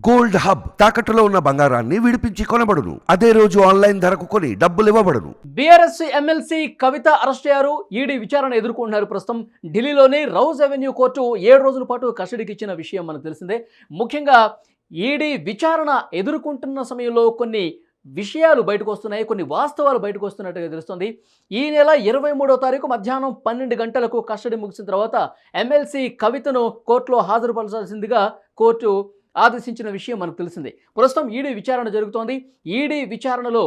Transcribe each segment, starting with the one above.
Gold hub తాకట్టులో ఉన్న బంగారాన్ని విడిపించి కొనబడును. అదే రోజు ఆన్లైన్ ధరకు కొని డబ్బులు ఇవ్వబడును. బీఆర్ఎస్ ఎమ్మెల్సీ కవిత అరెస్ట్ అయ్యారు. ఈడీ విచారణ ఎదుర్కొంటున్నారు. ప్రస్తుతం ఢిల్లీలోని రౌజ్ అవెన్యూ కోర్టు 7 రోజుల పాటు కస్టడీకి ఇచ్చిన విషయం మనకు తెలిసిందే. ముఖ్యంగా ఈడీ విచారణ ఎదుర్కొంటున్న సమయంలో కొన్ని విషయాలు బయటకు వస్తున్నాయి, కొన్ని వాస్తవాలు బయటకు వస్తున్నట్టుగా తెలుస్తుంది. ఈ నెల 23వ తారీఖు మధ్యాహ్నం 12 గంటలకు కస్టడీ ముగిసిన తర్వాత ఎమ్మెల్సీ కవితను కోర్టులో హాజరుపరచాల్సిందిగా కోర్టు ఆదేశించిన విషయం మనకు తెలిసిందే. ప్రస్తుతం ఈడీ విచారణ జరుగుతోంది. ఈడీ విచారణలో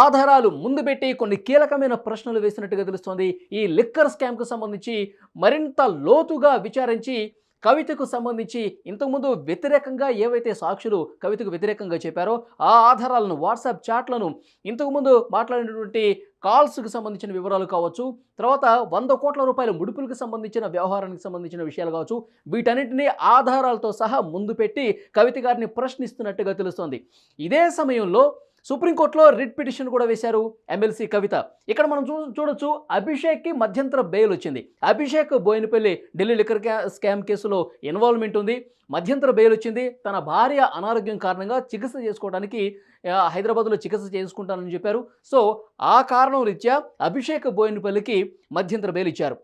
ఆధారాలు ముందు పెట్టి కొన్ని కీలకమైన ప్రశ్నలు వేసినట్టుగా తెలుస్తోంది. ఈ లిక్కర్ స్కామ్కు సంబంధించి మరింత లోతుగా విచారించి కవితకు సంబంధించి ఇంతకుముందు వ్యతిరేకంగా ఏవైతే సాక్షులు కవితకు వ్యతిరేకంగా చెప్పారో ఆ ఆధారాలను, వాట్సాప్ చాట్లను, ఇంతకుముందు మాట్లాడినటువంటి కాల్స్కి సంబంధించిన వివరాలు కావచ్చు, తర్వాత 100 కోట్ల రూపాయల ముడుపులకు సంబంధించిన వ్యవహారానికి సంబంధించిన విషయాలు కావచ్చు, వీటన్నిటినీ ఆధారాలతో సహా ముందు పెట్టి కవిత గారిని ప్రశ్నిస్తున్నట్టుగా తెలుస్తోంది. ఇదే సమయంలో సుప్రీంకోర్టులో రిట్ పిటిషన్ కూడా వేశారు ఎమ్మెల్సీ కవిత. ఇక్కడ మనం చూడొచ్చు, అభిషేక్కి మధ్యంతర బెయిల్ వచ్చింది. అభిషేక్ బోయినపల్లి ఢిల్లీ లిక్కర్ స్కామ్ కేసులో ఇన్వాల్వ్మెంట్ ఉంది. మధ్యంతర బెయిల్ వచ్చింది. తన భార్య అనారోగ్యం కారణంగా చికిత్స చేసుకోవడానికి హైదరాబాద్లో చికిత్స చేసుకుంటానని చెప్పారు. సో ఆ కారణం రీత్యా అభిషేక్ బోయినపల్లికి మధ్యంతర బెయిల్ ఇచ్చారు.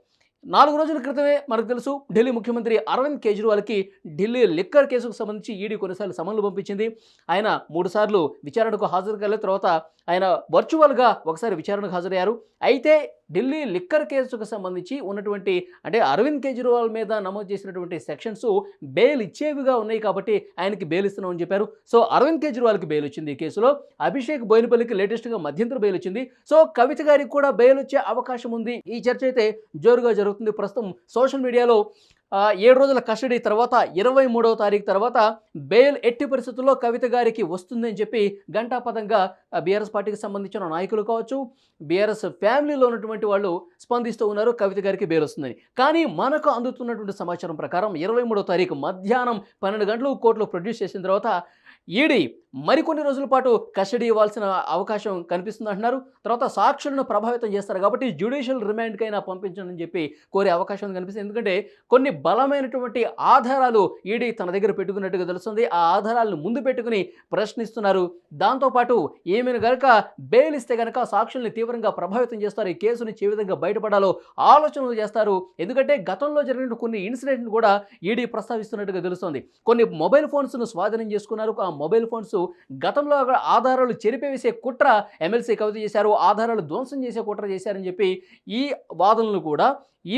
4 రోజుల క్రితమే మనకు తెలుసు, ఢిల్లీ ముఖ్యమంత్రి అరవింద్ కేజ్రీవాల్కి ఢిల్లీ లిక్కర్ కేసుకు సంబంధించి ఈడీ కొన్నిసార్లు సమన్లు పంపించింది. ఆయన 3 సార్లు విచారణకు హాజరు కాలేదు. తర్వాత ఆయన వర్చువల్గా ఒకసారి విచారణకు హాజరయ్యారు. అయితే ఢిల్లీ లిక్కర్ కేసుకు సంబంధించి ఉన్నటువంటి, అంటే అరవింద్ కేజ్రీవాల్ మీద నమోదు చేసినటువంటి సెక్షన్స్ బెయిల్ ఇచ్చేవిగా ఉన్నాయి కాబట్టి ఆయనకి బెయిల్ ఇస్తున్నామని చెప్పారు. సో అరవింద్ కేజ్రీవాల్కి బెయిల్ వచ్చింది ఈ కేసులో. అభిషేక్ బోయినపల్లికి లేటెస్ట్గా మధ్యంతర బెయిల్ వచ్చింది. సో కవిత గారికి కూడా బెయిల్ వచ్చే అవకాశం ఉంది. ఈ చర్చ అయితే జోరుగా జరుగుతుంది. ప్రస్తుతం సోషల్ మీడియాలో 7 రోజుల కస్టడీ తర్వాత 23వ తారీఖు తర్వాత బెయిల్ ఎట్టి పరిస్థితుల్లో కవిత గారికి వస్తుందని చెప్పి ఘంటాపథంగా బీఆర్ఎస్ పార్టీకి సంబంధించిన నాయకులు కావచ్చు, బీఆర్ఎస్ ఫ్యామిలీలో ఉన్నటువంటి వాళ్ళు స్పందిస్తూ ఉన్నారు, కవిత గారికి బెయిల్ వస్తుందని. కానీ మనకు అందుతున్నటువంటి సమాచారం ప్రకారం 23వ తారీఖు మధ్యాహ్నం 12 గంటలు కోర్టులో ప్రొడ్యూస్ చేసిన తర్వాత ఈడీ మరికొన్ని రోజుల పాటు కస్టడీ ఇవ్వాల్సిన అవకాశం కనిపిస్తుంది అంటున్నారు. తర్వాత సాక్షులను ప్రభావితం చేస్తారు కాబట్టి జ్యుడిషియల్ రిమాండ్కైనా పంపించండి అని చెప్పి కోరే అవకాశం కనిపిస్తుంది. ఎందుకంటే కొన్ని బలమైనటువంటి ఆధారాలు ఈడీ తన దగ్గర పెట్టుకున్నట్టుగా తెలుస్తుంది. ఆ ఆధారాలను ముందు పెట్టుకుని ప్రశ్నిస్తున్నారు. దాంతోపాటు ఏమైనా కనుక బెయిల్ ఇస్తే కనుక సాక్షుల్ని తీవ్రంగా ప్రభావితం చేస్తారు. ఈ కేసు నుంచి ఏ విధంగా బయటపడాలో ఆలోచనలు చేస్తారు. ఎందుకంటే గతంలో జరిగిన కొన్ని ఇన్సిడెంట్ను కూడా ఈడీ ప్రస్తావిస్తున్నట్టుగా తెలుస్తుంది. కొన్ని మొబైల్ ఫోన్స్ను స్వాధీనం చేసుకున్నారు. ఆ మొబైల్ ఫోన్స్ గతంలో ఆధారాలు చెరిపివేసే కుట్ర ఎమ్మెల్సీ కవిత చేశారు, ఆధారాలు ధ్వంసం చేసే కుట్ర చేశారని చెప్పి ఈ వాదనలు కూడా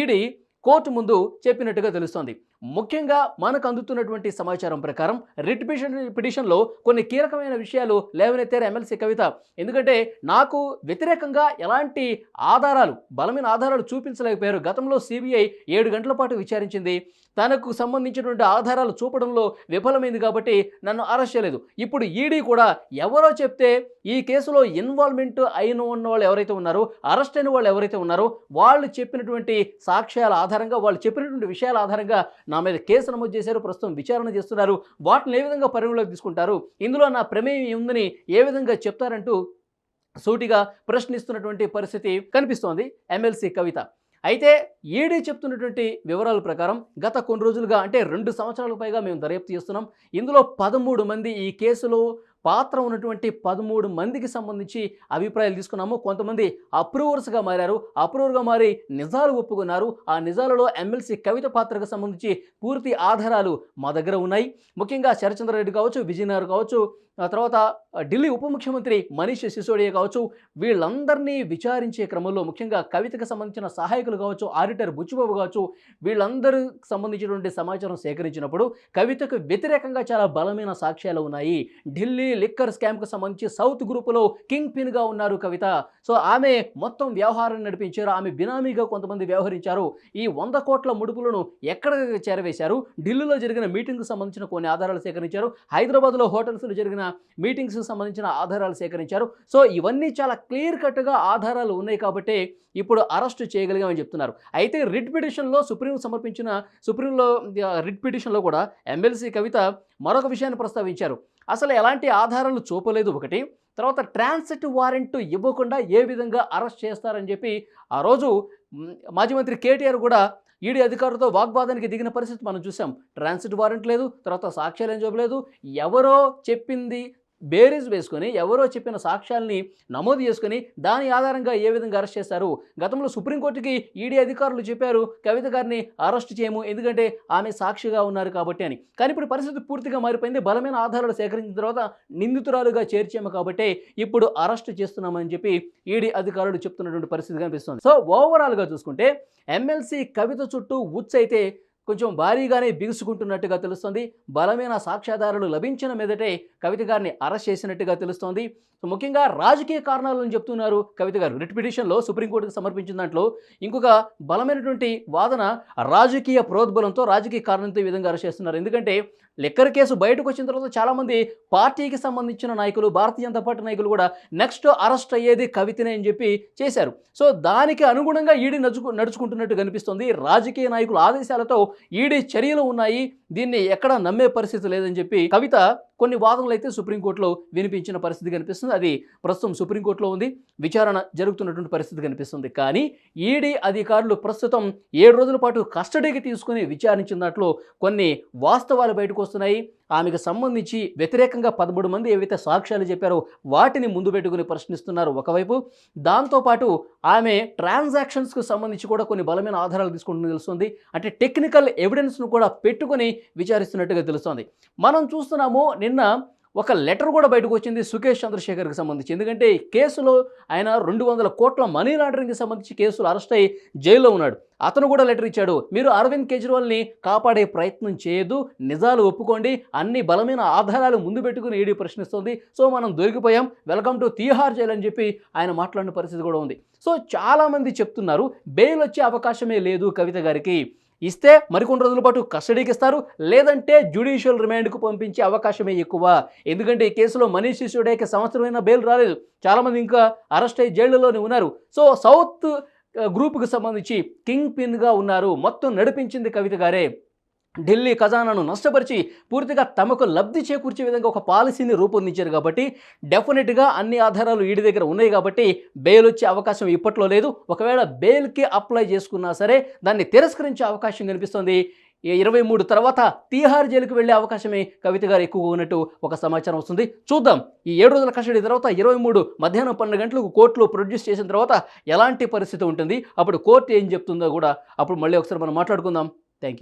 ఈడీ కోర్టు ముందు చెప్పినట్టుగా తెలుస్తోంది. ముఖ్యంగా మనకు అందుతున్నటువంటి సమాచారం ప్రకారం రిట్ పిటిషన్లో కొన్ని కీలకమైన విషయాలు లేవనెత్తారు ఎమ్మెల్సీ కవిత. ఎందుకంటే నాకు వ్యతిరేకంగా ఎలాంటి ఆధారాలు, బలమైన ఆధారాలు చూపించలేకపోయారు. గతంలో సిబిఐ 7 గంటల పాటు విచారించింది. తనకు సంబంధించినటువంటి ఆధారాలు చూపడంలో విఫలమైంది కాబట్టి నన్ను అరెస్ట్ చేయలేదు. ఇప్పుడు ఈడీ కూడా ఎవరో చెప్తే ఈ కేసులో ఇన్వాల్వ్మెంట్ అయిన ఉన్న వాళ్ళు ఎవరైతే ఉన్నారో, అరెస్ట్ అయిన వాళ్ళు ఎవరైతే ఉన్నారో వాళ్ళు చెప్పినటువంటి సాక్ష్యాల ఆధారంగా, వాళ్ళు చెప్పినటువంటి విషయాల ఆధారంగా నా మీద కేసు నమోదు చేశారు. ప్రస్తుతం విచారణ చేస్తున్నారు. వాటిని ఏ విధంగా పరిగణలోకి తీసుకుంటారు, ఇందులో నా ప్రమేయం ఉందని ఏ విధంగా చెప్తారంటూ సూటిగా ప్రశ్నిస్తున్నటువంటి పరిస్థితి కనిపిస్తోంది ఎమ్మెల్సీ కవిత. అయితే ఈడీ చెప్తున్నటువంటి వివరాల ప్రకారం గత కొన్ని రోజులుగా, అంటే 2 సంవత్సరాలకు పైగా మేము దర్యాప్తు చేస్తున్నాం. ఇందులో 13 మంది, ఈ కేసులో పాత్ర ఉన్నటువంటి 13 మందికి సంబంధించి అభిప్రాయాలు తీసుకున్నాము. కొంతమంది అప్రూవర్స్గా మారారు. అప్రూవర్గా మారి నిజాలు ఒప్పుకున్నారు. ఆ నిజాలలో ఎమ్మెల్సీ కవిత పాత్రకు సంబంధించి పూర్తి ఆధారాలు మా దగ్గర ఉన్నాయి. ముఖ్యంగా శరత్చంద్ర రెడ్డి కావచ్చు, విజయనగర్ కావచ్చు, తర్వాత ఢిల్లీ ఉప ముఖ్యమంత్రి మనీష్ సిసోడియా కావచ్చు, వీళ్ళందరినీ విచారించే క్రమంలో ముఖ్యంగా కవితకు సంబంధించిన సహాయకులు కావచ్చు, ఆడిటర్ బుచ్చిబాబు కావచ్చు, వీళ్ళందరికి సంబంధించినటువంటి సమాచారం సేకరించినప్పుడు కవితకు వ్యతిరేకంగా చాలా బలమైన సాక్ష్యాలు ఉన్నాయి. ఢిల్లీ లిక్కర్ స్కామ్కు సంబంధించి సౌత్ గ్రూపులో కింగ్ పిన్గా ఉన్నారు కవిత. సో ఆమె మొత్తం వ్యవహారాన్ని నడిపించారు. ఆమె బినామీగా కొంతమంది వ్యవహరించారు. ఈ 100 కోట్ల ముడుపులను ఎక్కడ చేరవేశారు, ఢిల్లీలో జరిగిన మీటింగ్కు సంబంధించిన కొన్ని ఆధారాలు సేకరించారు, హైదరాబాద్లో హోటల్స్లో జరిగిన మీటింగ్స్కి సంబంధించిన ఆధారాలు సేకరించారు. సో ఇవన్నీ చాలా క్లియర్ కట్గా ఆధారాలు ఉన్నాయి కాబట్టి ఇప్పుడు అరెస్టు చేయగలిగామని చెప్తున్నారు. అయితే రిట్ పిటిషన్లో సుప్రీంలో రిట్ పిటిషన్లో కూడా ఎమ్మెల్సీ కవిత మరొక విషయాన్ని ప్రస్తావించారు. అసలు ఎలాంటి ఆధారాలు చూపలేదు ఒకటి, తర్వాత ట్రాన్సిట్ వారెంట్ ఇవ్వకుండా ఏ విధంగా అరెస్ట్ చేస్తారని చెప్పి ఆ రోజు మాజీ మంత్రి కేటీఆర్ కూడా ఈడీ అధికారులతో వాగ్వాదానికి దిగిన పరిస్థితి మనం చూసాం. ట్రాన్సిట్ వారెంట్ లేదు, తర్వాత సాక్ష్యాలు ఏం చూపలేదు. ఎవరో చెప్పింది బేరీజ్ వేసుకొని, ఎవరో చెప్పిన సాక్ష్యాల్ని నమోదు చేసుకొని దాని ఆధారంగా ఏ విధంగా అరెస్ట్ చేశారు. గతంలో సుప్రీంకోర్టుకి ఈడీ అధికారులు చెప్పారు కవిత గారిని అరెస్ట్ చేయము, ఎందుకంటే ఆమె సాక్షిగా ఉన్నారు కాబట్టి అని. కానీ ఇప్పుడు పరిస్థితి పూర్తిగా మారిపోయింది. బలమైన ఆధారాలు సేకరించిన తర్వాత నిందితురాలుగా చేర్చాము కాబట్టి ఇప్పుడు అరెస్ట్ చేస్తున్నామని చెప్పి ఈడీ అధికారులు చెప్తున్నటువంటి పరిస్థితి కనిపిస్తుంది. సో ఓవరాల్గా చూసుకుంటే ఎమ్మెల్సీ కవిత చుట్టూ ఉచ్చైతే కొంచెం భారీగానే బిగుసుకుంటున్నట్టుగా తెలుస్తోంది. బలమైన సాక్ష్యాధారాలు లభించిన మీదటే కవిత గారిని అరెస్ట్ చేసినట్టుగా తెలుస్తోంది. సో ముఖ్యంగా రాజకీయ కారణాలను చెప్తున్నారు కవిత గారు. రిట్ పిటిషన్లో సుప్రీంకోర్టుకు సమర్పించిన దాంట్లో ఇంకొక బలమైనటువంటి వాదన రాజకీయ ప్రోద్బలంతో, రాజకీయ కారణంతో ఈ విధంగా అరెస్ట్ చేస్తున్నారు. ఎందుకంటే లిక్కర్ కేసు బయటకు వచ్చిన తర్వాత చాలామంది పార్టీకి సంబంధించిన నాయకులు, భారతీయ జనతా పార్టీ నాయకులు కూడా నెక్స్ట్ అరెస్ట్ అయ్యేది కవితనే అని చెప్పి చేశారు. సో దానికి అనుగుణంగా ఈడీ నడుచుకుంటున్నట్టు కనిపిస్తుంది. రాజకీయ నాయకుల ఆదేశాలతో ఈడీ చర్యలు ఉన్నాయి, దీన్ని ఎక్కడా నమ్మే పరిస్థితి లేదని చెప్పి కవిత కొన్ని వాదనలు అయితే సుప్రీంకోర్టులో వినిపించిన పరిస్థితి కనిపిస్తుంది. అది ప్రస్తుతం సుప్రీంకోర్టులో ఉంది, విచారణ జరుగుతున్నటువంటి పరిస్థితి కనిపిస్తుంది. కానీ ఈడీ అధికారులు ప్రస్తుతం 7 రోజుల పాటు కస్టడీకి తీసుకుని విచారించినట్లు కొన్ని వాస్తవాలు బయటకు వస్తున్నాయి. ఆమెకు సంబంధించి వ్యతిరేకంగా 13 మంది ఏవైతే సాక్ష్యాలు చెప్పారో వాటిని ముందు పెట్టుకుని ప్రశ్నిస్తున్నారు ఒకవైపు. దాంతోపాటు ఆమె ట్రాన్సాక్షన్స్కు సంబంధించి కూడా కొన్ని బలమైన ఆధారాలు తీసుకుంటూ తెలుస్తుంది. అంటే టెక్నికల్ ఎవిడెన్స్ను కూడా పెట్టుకుని విచారిస్తున్నట్టుగా తెలుస్తోంది. మనం చూస్తున్నాము నిన్న ఒక లెటర్ కూడా బయటకు వచ్చింది సుకేష్ చంద్రశేఖర్కి సంబంధించి. ఎందుకంటే ఈ కేసులో ఆయన 200 కోట్ల మనీ లాండరింగ్కి సంబంధించి కేసులు అరెస్ట్ అయ్యి జైల్లో ఉన్నాడు. అతను కూడా లెటర్ ఇచ్చాడు, మీరు అరవింద్ కేజ్రీవాల్ని కాపాడే ప్రయత్నం చేయదు, నిజాలు ఒప్పుకోండి, అన్ని బలమైన ఆధారాలు ముందు పెట్టుకుని ఈడీ ప్రశ్నిస్తుంది. సో మనం దొరికిపోయాం, వెల్కమ్ టు తీహార్ జైలు అని చెప్పి ఆయన మాట్లాడిన పరిస్థితి కూడా ఉంది. సో చాలామంది చెప్తున్నారు బెయిల్ వచ్చే అవకాశమే లేదు కవిత గారికి. ఇస్తే మరికొన్ని రోజుల పాటు కస్టడీకి ఇస్తారు, లేదంటే జ్యుడిషియల్ రిమాండ్కు పంపించే అవకాశమే ఎక్కువ. ఎందుకంటే ఈ కేసులో మనీష్ సిసోడియాకి సంవత్సరమైన బెయిల్ రాలేదు, చాలామంది ఇంకా అరెస్ట్ అయ్యి జైళ్లలోనే ఉన్నారు. సో సౌత్ గ్రూప్కి సంబంధించి కింగ్ పిన్గా ఉన్నారు, మొత్తం నడిపించింది కవిత గారే. ఢిల్లీ ఖజానాను నష్టపరిచి పూర్తిగా తమకు లబ్ధి చేకూర్చే విధంగా ఒక పాలసీని రూపొందించారు కాబట్టి డెఫినెట్గా అన్ని ఆధారాలు ఈడీ దగ్గర ఉన్నాయి కాబట్టి బెయిల్ వచ్చే అవకాశం ఇప్పట్లో లేదు. ఒకవేళ బెయిల్కి అప్లై చేసుకున్నా సరే దాన్ని తిరస్కరించే అవకాశం కనిపిస్తుంది. 23 తర్వాత తీహార్ జైలుకు వెళ్లే అవకాశమే కవిత గారు ఎక్కువగా ఉన్నట్టు ఒక సమాచారం వస్తుంది. చూద్దాం ఈ 7 రోజుల కస్టడీ తర్వాత 23 మధ్యాహ్నం 12 గంటలకు కోర్టులో ప్రొడ్యూస్ చేసిన తర్వాత ఎలాంటి పరిస్థితి ఉంటుంది, అప్పుడు కోర్టు ఏం చెప్తుందో కూడా అప్పుడు మళ్ళీ ఒకసారి మనం మాట్లాడుకుందాం. Thank you.